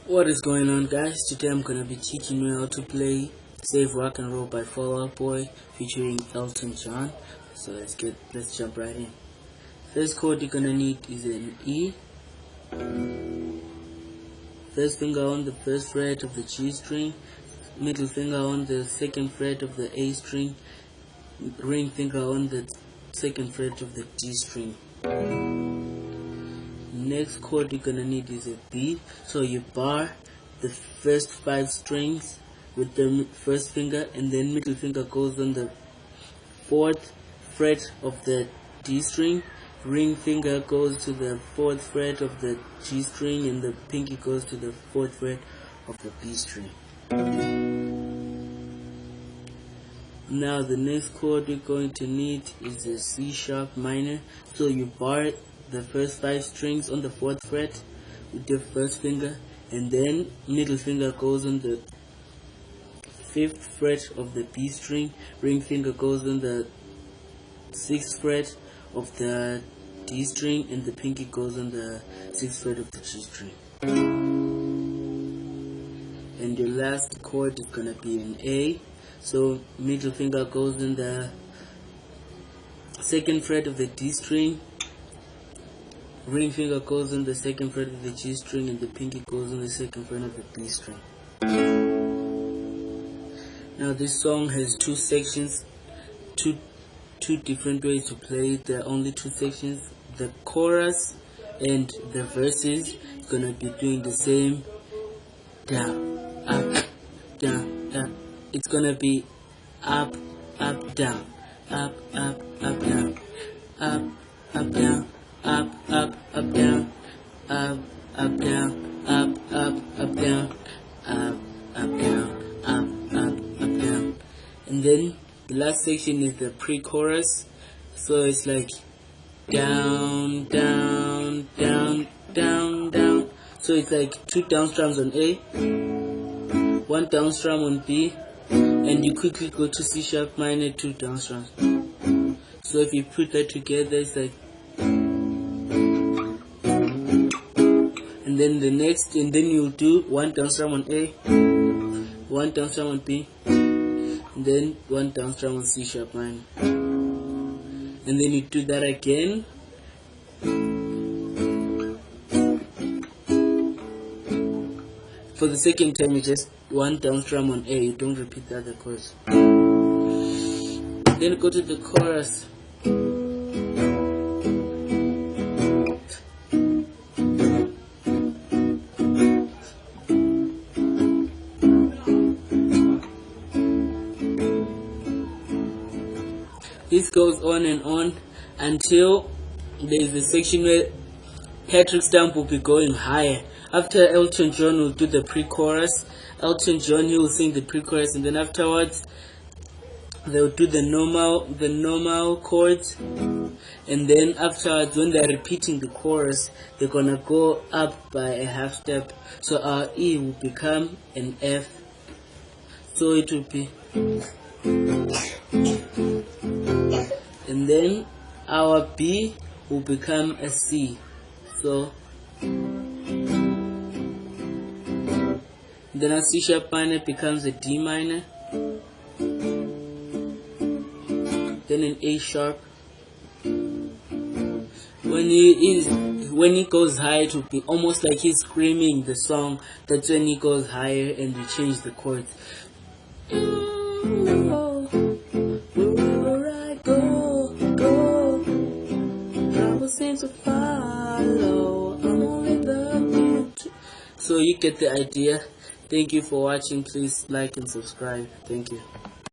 What is going on, guys? Today I'm gonna be teaching you how to play Save Rock and Roll by Fall Out Boy featuring Elton John. So let's jump right in. First chord you're gonna need is an E. First finger on the first fret of the G string, middle finger on the second fret of the A string, ring finger on the second fret of the D string. Next chord you're gonna need is a B. So you bar the first 5 strings with the first finger, and then middle finger goes on the 4th fret of the D string, ring finger goes to the 4th fret of the G string, and the pinky goes to the 4th fret of the B string. Now the next chord you're going to need is a C sharp minor. So you bar the first 5 strings on the 4th fret with your first finger, and then middle finger goes on the 5th fret of the B string, ring finger goes on the 6th fret of the D string, and the pinky goes on the 6th fret of the G string. And your last chord is gonna be an A. So middle finger goes on the 2nd fret of the D string, ring finger goes on the 2nd fret of the G string, and the pinky goes on the 2nd fret of the B string. Now this song has 2 sections, two different ways to play it. There are only 2 sections. The chorus and the verses gonna be doing the same. Down, up, down, down. It's gonna be up, up, down, up, up, up, down, up, up, down, up, up, up, down, up, up, down, up, up, up, down, up, up, down, up, up, up, down. And then the last section is the pre-chorus. So it's like down, down, down, down, down. So it's like 2 down strums on A, 1 down strum on B, and you quickly go to C sharp minor, 2 down strums. So if you put that together, it's like, and then then you'll do 1 down strum on A, 1 down strum on B, and then 1 down strum on C sharp minor, and then you do that again. For the second time, you just 1 down strum on A, you don't repeat the other chords. Then go to the chorus. This goes on and on until there is a section where Patrick Stump will be going higher. After Elton John will do the pre-chorus, Elton John, he will sing the pre-chorus, and then afterwards they'll do the normal chords, and then afterwards when they're repeating the chorus, they're gonna go up by a half step. So our E will become an F. So it will be, and then our B will become a C. So then a C sharp minor becomes a D minor, then an A sharp. When he goes high, it will be almost like he's screaming the song. That's when he goes higher, and we change the chords. Wherever I go, I will seem to follow. I'm only the. So you get the idea. Thank you for watching. Please like and subscribe. Thank you.